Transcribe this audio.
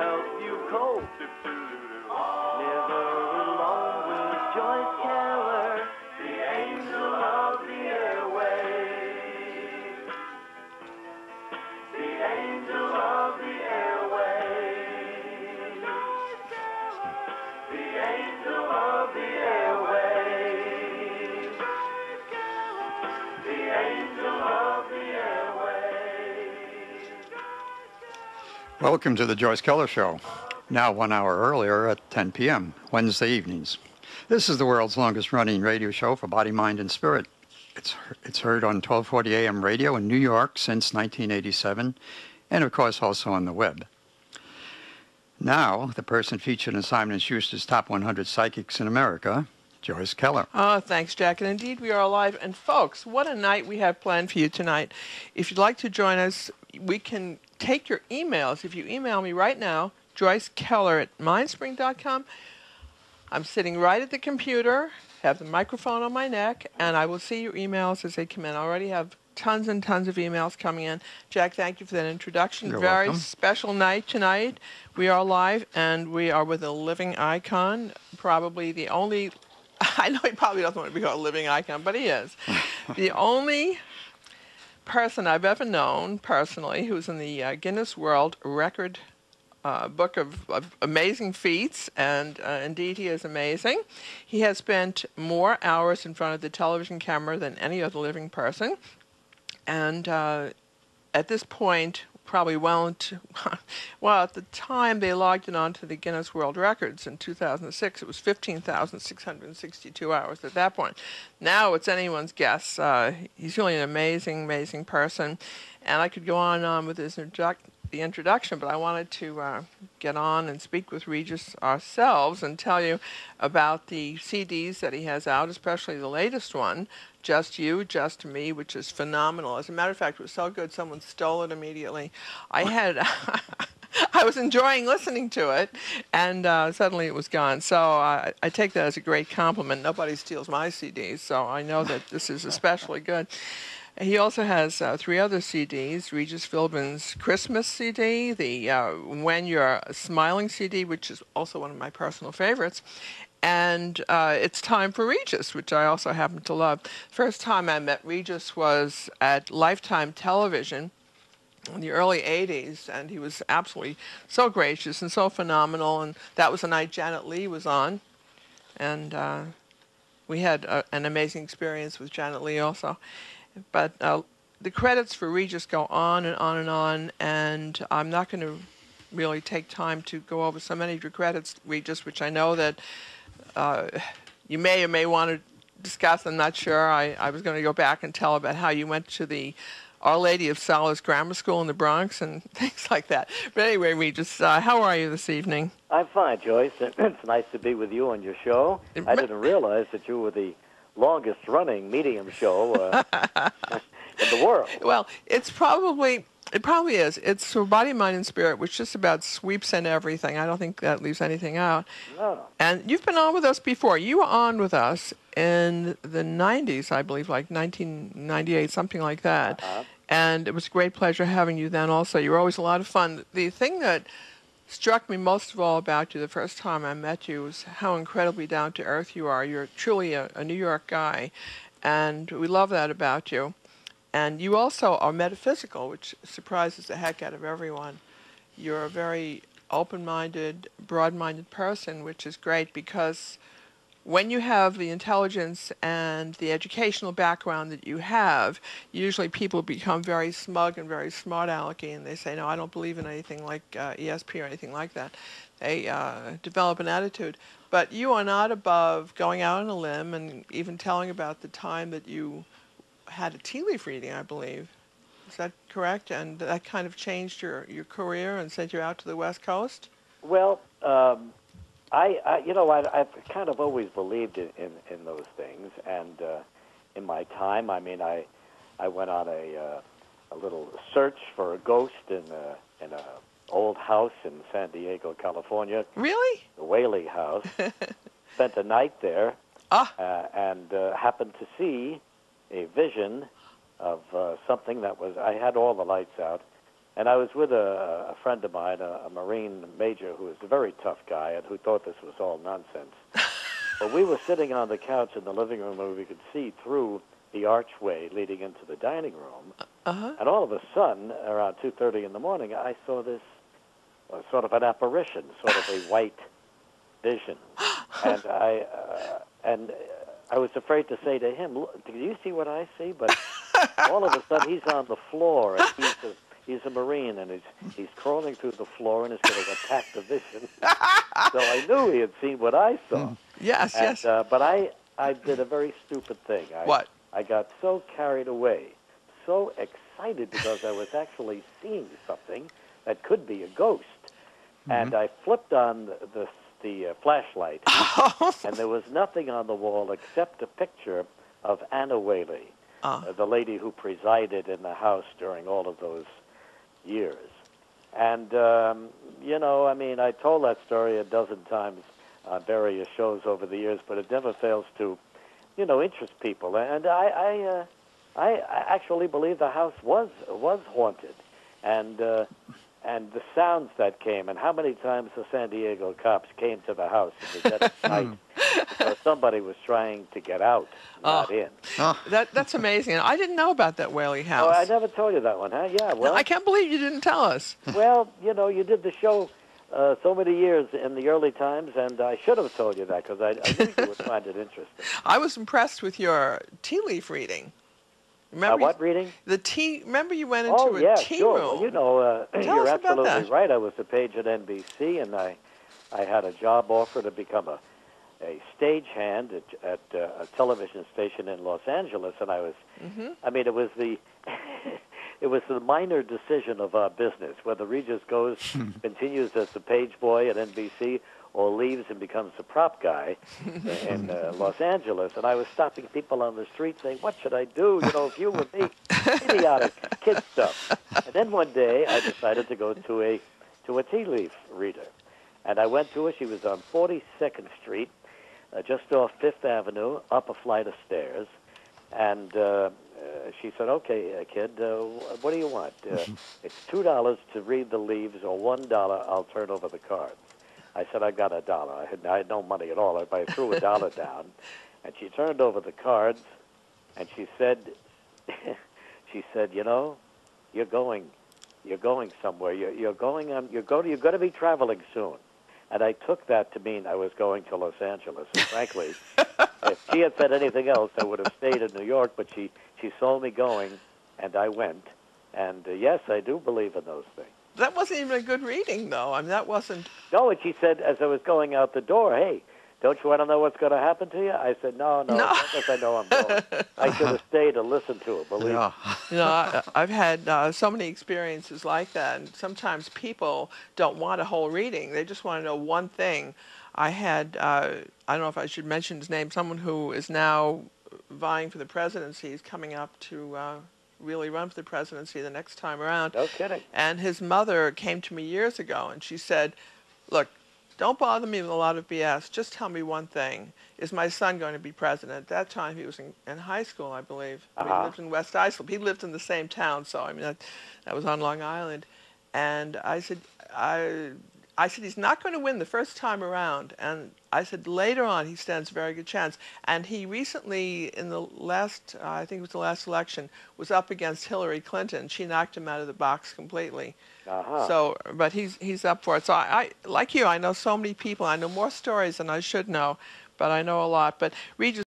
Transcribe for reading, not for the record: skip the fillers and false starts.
help you cope. Never alone with Joyce Keller, the angel of the airwaves. The angel of the airwaves. The angel of the airwaves. The angel of the airwaves. Welcome to the Joyce Keller Show, now 1 hour earlier at 10 p.m., Wednesday evenings. This is the world's longest-running radio show for body, mind, and spirit. It's heard on 1240 AM radio in New York since 1987, and of course also on the web. Now, the person featured in Simon & Schuster's Top 100 Psychics in America, Joyce Keller. Oh, thanks, Jack. And indeed, we are alive. And folks, what a night we have planned for you tonight. If you'd like to join us, we can take your emails. If you email me right now, joycekeller@mindspring.com. I'm sitting right at the computer, have the microphone on my neck, and I will see your emails as they come in. I already have tons and tons of emails coming in. Jack, thank you for that introduction. You're Very welcome. special night tonight. We are live, and we are with a living icon, probably the only... I know he probably doesn't want to be called a living icon, but he is. The only person I've ever known personally who's in the Guinness World Record book of amazing feats, and indeed he is amazing. He has spent more hours in front of the television camera than any other living person, and at this point probably well, at the time they logged it onto the Guinness World Records in 2006, it was 15,662 hours at that point. Now it's anyone's guess. He's really an amazing, amazing person, and I could go on and on with his the introduction, but I wanted to get on and speak with Regis ourselves and tell you about the CDs that he has out, especially the latest one, Just You, Just Me, which is phenomenal. As a matter of fact, it was so good, someone stole it immediately. I was enjoying listening to it, and suddenly it was gone. So I take that as a great compliment. Nobody steals my CDs, so I know that this is especially good. He also has 3 other CDs, Regis Philbin's Christmas CD, the When You're Smiling CD, which is also one of my personal favorites, and It's Time for Regis, which I also happen to love. First time I met Regis was at Lifetime Television in the early 80s, and he was absolutely so gracious and so phenomenal, and that was the night Janet Leigh was on, and we had an amazing experience with Janet Leigh also. But the credits for Regis go on and on and on, and I'm not going to really take time to go over so many of your credits, Regis, which I know that you may or may want to discuss. I'm not sure. I was going to go back and tell about how you went to the Our Lady of Solace Grammar School in the Bronx and things like that. But anyway, Regis, how are you this evening? I'm fine, Joyce. It's nice to be with you on your show. I didn't realize that you were the longest-running medium show in the world. Well, it probably is. It's for Body, Mind, and Spirit, which just about sweeps in everything. I don't think that leaves anything out. No. And you've been on with us before. You were on with us in the 90s, I believe, like 1998, something like that. Uh-huh. And it was a great pleasure having you then also. You were always a lot of fun. The thing that struck me most of all about you the first time I met you was how incredibly down-to-earth you are. You're truly a New York guy, and we love that about you. And you also are metaphysical, which surprises the heck out of everyone. You're a very open-minded, broad-minded person, which is great because when you have the intelligence and the educational background that you have, usually people become very smug and very smart-alecky, and they say, no, I don't believe in anything like ESP or anything like that. They develop an attitude. But you are not above going out on a limb and even telling about the time that you had a tea leaf reading, I believe. Is that correct? And that kind of changed your career and sent you out to the West Coast? Well, I've kind of always believed in those things, and in my time, I mean, I went on a little search for a ghost in a old house in San Diego, California. Really? The Whaley House. Spent a night there, and happened to see a vision of something that was. I had all the lights out, And I was with a friend of mine, a Marine major who was a very tough guy and who thought this was all nonsense. But we were sitting on the couch in the living room where we could see through the archway leading into the dining room. And all of a sudden, around 2:30 in the morning, I saw this sort of an apparition, sort of a white vision. And I was afraid to say to him, "Look, do you see what I see?" But all of a sudden, he's on the floor, and he's a Marine, and he's crawling through the floor and is going to attack the vision. So I knew he had seen what I saw. Yes, And, yes. But I did a very stupid thing. What? I got so carried away, so excited because I was actually seeing something that could be a ghost. And I flipped on the flashlight, and there was nothing on the wall except a picture of Anna Whaley, the lady who presided in the house during all of those years. And, you know, I mean, I told that story a dozen times on various shows over the years, but it never fails to, you know, interest people. And I actually believe the house was haunted. And the sounds that came, and how many times the San Diego cops came to the house in the dead of night because somebody was trying to get out, not in. That's amazing. I didn't know about that Whaley house. Oh, I never told you that one, huh? Yeah, well. No, I can't believe you didn't tell us. Well, you know, you did the show so many years in the early times, and I should have told you that because I knew you would find it interesting. I was impressed with your tea leaf reading. Remember What reading? The tea. Remember you went into a tea sure. room. Well, you know, you're us about absolutely that. right. I was a page at NBC, and I had a job offer to become a stagehand at a television station in Los Angeles, and I was. I mean, it was the it was the minor decision of our business whether Regis continues as the page boy at NBC or leaves and becomes a prop guy in Los Angeles. And I was stopping people on the street saying, "What should I do? You know, if you were me," idiotic kid stuff. And then one day I decided to go to a tea leaf reader, and I went to her. She was on 42nd Street, just off Fifth Avenue, up a flight of stairs, and she said, "Okay, kid, what do you want? It's $2 to read the leaves, or $1 I'll turn over the cards." I said, "I got $1." I had no money at all. I threw $1 down, and she turned over the cards, and she said, "You know, you're going somewhere. You're going to be traveling soon." And I took that to mean I was going to Los Angeles. And frankly, if she had said anything else, I would have stayed in New York. But she saw me going, and I went. And yes, I do believe in those things. That wasn't even a good reading, though. I mean, that wasn't... No, and she said, as I was going out the door, "Hey, don't you want to know what's going to happen to you?" I said, no. Because I know I'm going. I should have stayed and listened to her, believe me. You know, I've had so many experiences like that, and sometimes people don't want a whole reading. They just want to know one thing. I had, I don't know if I should mention his name, someone who is now vying for the presidency. He's coming up to really run for the presidency the next time around. No kidding. And his mother came to me years ago, and she said, "Look, don't bother me with a lot of BS. Just tell me one thing. Is my son going to be president?" At that time, he was in high school, I believe. He lived in West Islip. He lived in the same town, so I mean, that was on Long Island. And I said, he's not going to win the first time around. And I said, later on, he stands a very good chance. And he recently, in the last, I think it was the last election, was up against Hillary Clinton. She knocked him out of the box completely. So, but he's up for it. So I like you, I know so many people. I know more stories than I should know, but I know a lot. But Regis